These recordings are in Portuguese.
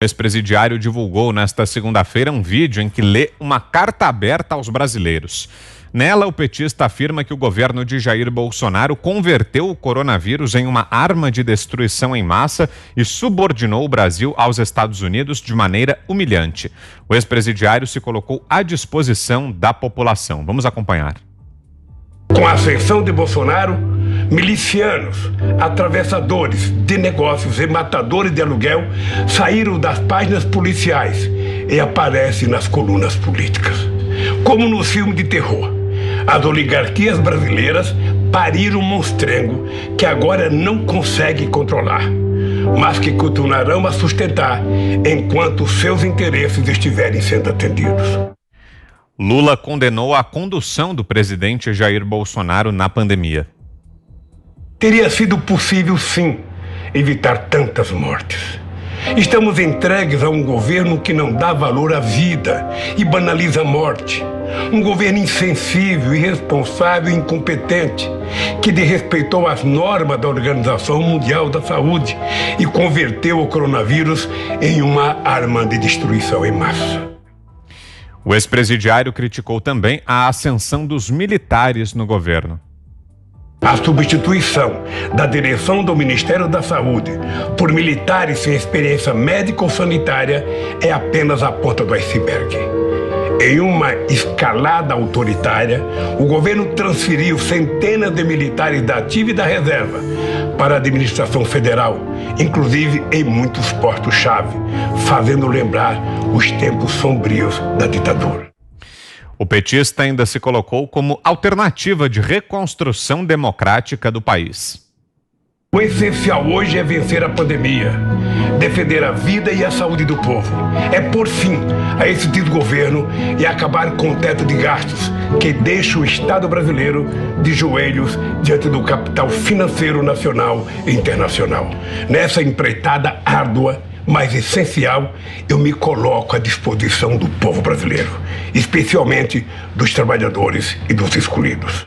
O ex-presidiário divulgou nesta segunda-feira um vídeo em que lê uma carta aberta aos brasileiros. Nela, o petista afirma que o governo de Jair Bolsonaro converteu o coronavírus em uma arma de destruição em massa e subordinou o Brasil aos Estados Unidos de maneira humilhante. O ex-presidiário se colocou à disposição da população. Vamos acompanhar. Com a ascensão de Bolsonaro, milicianos, atravessadores de negócios e matadores de aluguel saíram das páginas policiais e aparecem nas colunas políticas. Como no filme de terror, as oligarquias brasileiras pariram um monstrengo que agora não consegue controlar, mas que continuarão a sustentar enquanto seus interesses estiverem sendo atendidos. Lula condenou a condução do presidente Jair Bolsonaro na pandemia. Teria sido possível, sim, evitar tantas mortes. Estamos entregues a um governo que não dá valor à vida e banaliza a morte. Um governo insensível, irresponsável e incompetente, que desrespeitou as normas da Organização Mundial da Saúde e converteu o coronavírus em uma arma de destruição em massa. O ex-presidiário criticou também a ascensão dos militares no governo. A substituição da direção do Ministério da Saúde por militares sem experiência médica ou sanitária é apenas a ponta do iceberg. Em uma escalada autoritária, o governo transferiu centenas de militares da ativa e da reserva para a administração federal, inclusive em muitos postos-chave, fazendo lembrar os tempos sombrios da ditadura. O petista ainda se colocou como alternativa de reconstrução democrática do país. O essencial hoje é vencer a pandemia, defender a vida e a saúde do povo. É pôr fim a esse desgoverno e acabar com o teto de gastos que deixa o Estado brasileiro de joelhos diante do capital financeiro nacional e internacional. Nessa empreitada árdua, mas essencial, eu me coloco à disposição do povo brasileiro, especialmente dos trabalhadores e dos excluídos.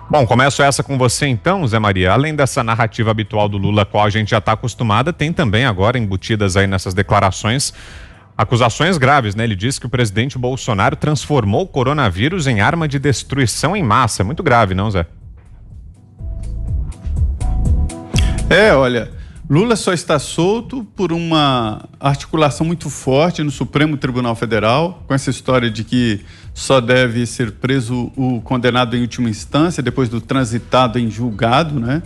Bom, começo essa com você então, Zé Maria. Além dessa narrativa habitual do Lula, a qual a gente já está acostumada, tem também agora embutidas aí nessas declarações acusações graves, né? Ele disse que o presidente Bolsonaro transformou o coronavírus em arma de destruição em massa. É muito grave, não, Zé? Olha, Lula só está solto por uma articulação muito forte no Supremo Tribunal Federal, com essa história de que só deve ser preso o condenado em última instância, depois do transitado em julgado, né?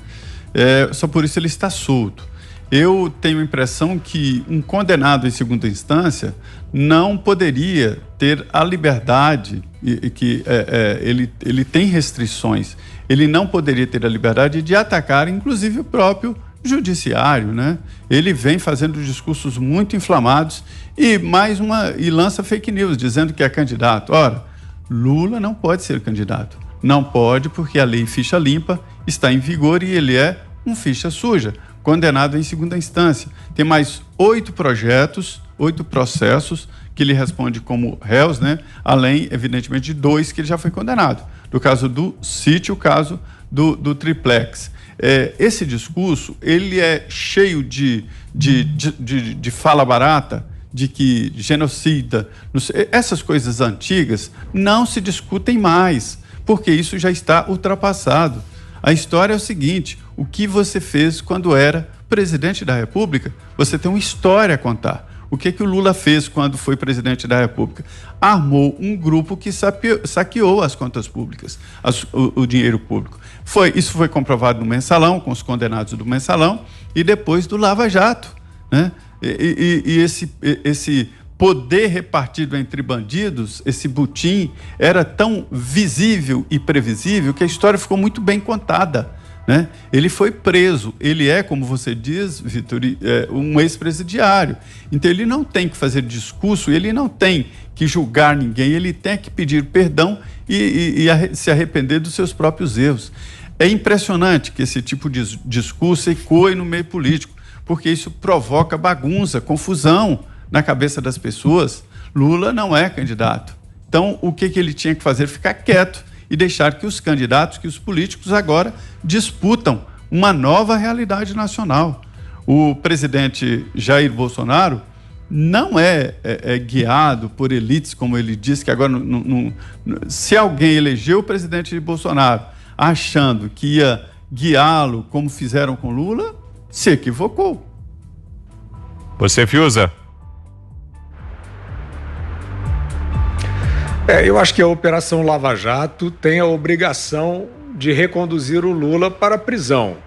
Só por isso ele está solto. Eu tenho a impressão que um condenado em segunda instância não poderia ter a liberdade, que ele tem restrições, ele não poderia ter a liberdade de atacar, inclusive, o próprio judiciário, né? Ele vem fazendo discursos muito inflamados e lança fake news dizendo que é candidato. Ora, Lula não pode ser candidato. Não pode, porque a lei ficha limpa está em vigor e ele é um ficha suja, condenado em segunda instância. Tem mais 8 processos que ele responde como réus, né? Além, evidentemente, de 2 que ele já foi condenado. No caso do sítio, o caso do triplex. Esse discurso, ele é cheio de fala barata, de que genocida, essas coisas antigas não se discutem mais, porque isso já está ultrapassado. A história é o seguinte: o que você fez quando era presidente da República, você tem uma história a contar. O que o Lula fez quando foi presidente da República? Armou um grupo que saqueou as contas públicas, o dinheiro público. Isso foi comprovado no Mensalão, com os condenados do Mensalão, e depois do Lava Jato, né? E esse poder repartido entre bandidos, esse butim, era tão visível e previsível que a história ficou muito bem contada, né? Ele foi preso, ele é, como você diz, Vitor, um ex-presidiário. Então ele não tem que fazer discurso, ele não tem que julgar ninguém, ele tem que pedir perdão e se arrepender dos seus próprios erros. É impressionante que esse tipo de discurso ecoe no meio político, porque isso provoca bagunça, confusão na cabeça das pessoas. Lula não é candidato. Então, o que ele tinha que fazer? Ficar quieto e deixar que os candidatos, que os políticos agora disputam uma nova realidade nacional. O presidente Jair Bolsonaro não é guiado por elites, como ele disse, que agora se alguém elegeu o presidente Bolsonaro achando que ia guiá-lo como fizeram com Lula, se equivocou. Você, Fiuza? Eu acho que a Operação Lava Jato tem a obrigação de reconduzir o Lula para a prisão,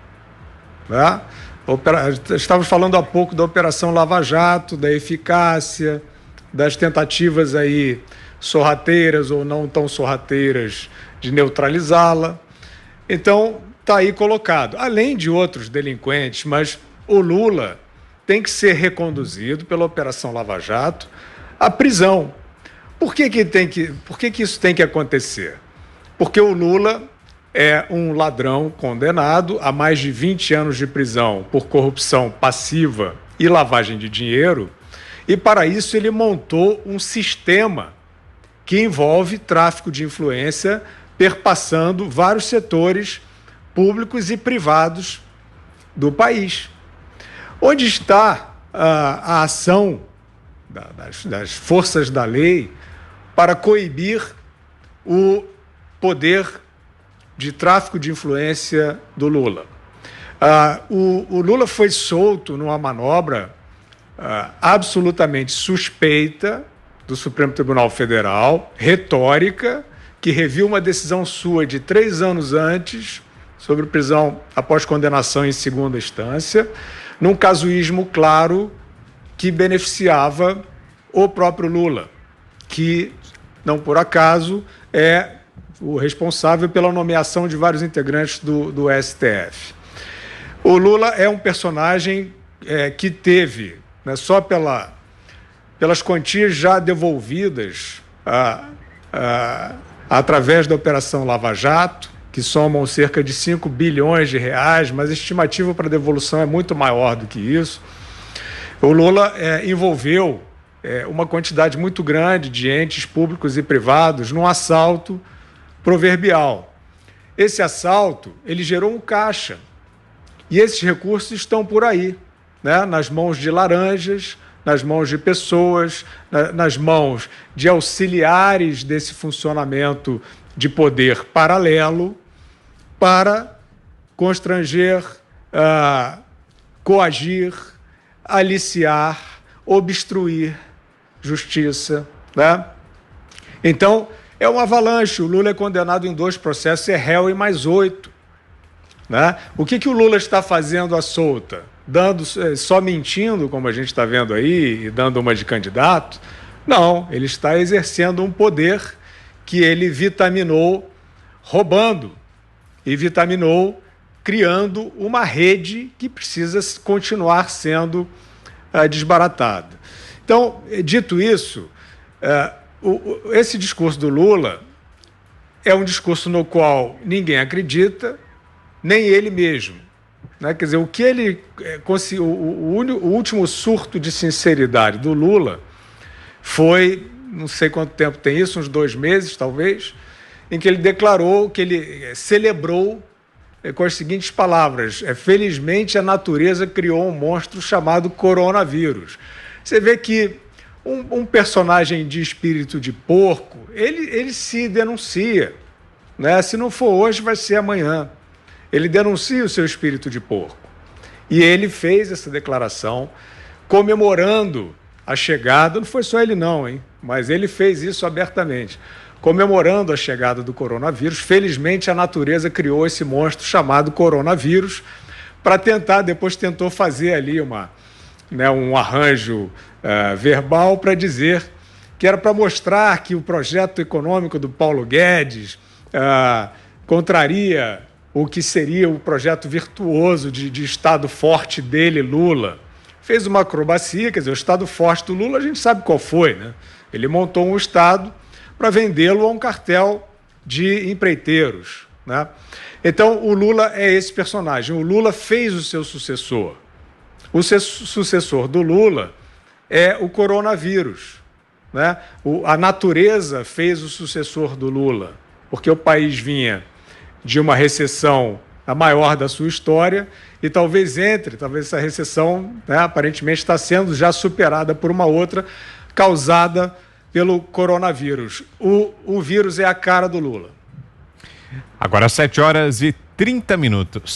né? Estávamos falando há pouco da Operação Lava Jato, da eficácia, das tentativas aí sorrateiras ou não tão sorrateiras de neutralizá-la. Então, está aí colocado, além de outros delinquentes, mas o Lula tem que ser reconduzido pela Operação Lava Jato à prisão. Por que isso tem que acontecer? Porque o Lula é um ladrão condenado a mais de 20 anos de prisão por corrupção passiva e lavagem de dinheiro, e para isso ele montou um sistema que envolve tráfico de influência perpassando vários setores públicos e privados do país. Onde está a ação das forças da lei para coibir o poder de tráfico de influência do Lula? O Lula foi solto numa manobra absolutamente suspeita do Supremo Tribunal Federal, retórica, que reviu uma decisão sua de 3 anos antes sobre prisão após condenação em segunda instância, num casuísmo claro que beneficiava o próprio Lula, que, não por acaso, é o responsável pela nomeação de vários integrantes do STF. O Lula é um personagem que teve, né, só pelas quantias já devolvidas através da Operação Lava Jato, que somam cerca de 5 bilhões de reais, mas a estimativa para devolução é muito maior do que isso. O Lula envolveu uma quantidade muito grande de entes públicos e privados num assalto proverbial. Esse assalto, ele gerou um caixa, e esses recursos estão por aí, né? Nas mãos de laranjas, nas mãos de pessoas, nas mãos de auxiliares desse funcionamento de poder paralelo para constranger, coagir, aliciar, obstruir justiça, né? Então, é uma avalanche. O Lula é condenado em 2 processos, é réu em mais 8. Né? O que o Lula está fazendo à solta? Só mentindo, como a gente está vendo aí, e dando uma de candidato? Não, ele está exercendo um poder que ele vitaminou roubando e vitaminou criando uma rede que precisa continuar sendo desbaratada. Então, dito isso, esse discurso do Lula é um discurso no qual ninguém acredita, nem ele mesmo, né? Quer dizer, o que ele conseguiu, o último surto de sinceridade do Lula foi, não sei quanto tempo tem isso, uns 2 meses talvez, em que ele declarou, que ele celebrou com as seguintes palavras: felizmente a natureza criou um monstro chamado coronavírus. Você vê que um personagem de espírito de porco, ele se denuncia, né? Se não for hoje, vai ser amanhã. Ele denuncia o seu espírito de porco. E ele fez essa declaração comemorando a chegada, não foi só ele não, hein? Mas ele fez isso abertamente, comemorando a chegada do coronavírus. Felizmente a natureza criou esse monstro chamado coronavírus para depois tentou fazer ali um arranjo verbal para dizer que era para mostrar que o projeto econômico do Paulo Guedes contraria o que seria o projeto virtuoso de Estado forte dele, Lula. Fez uma acrobacia, quer dizer, o Estado forte do Lula a gente sabe qual foi, né? Ele montou um Estado para vendê-lo a um cartel de empreiteiros, né? Então, o Lula é esse personagem. O Lula fez o seu sucessor. O sucessor do Lula é o coronavírus, né? A natureza fez o sucessor do Lula, porque o país vinha de uma recessão a maior da sua história e talvez essa recessão, né, aparentemente está sendo já superada por uma outra causada pelo coronavírus. O vírus é a cara do Lula. Agora 7h30.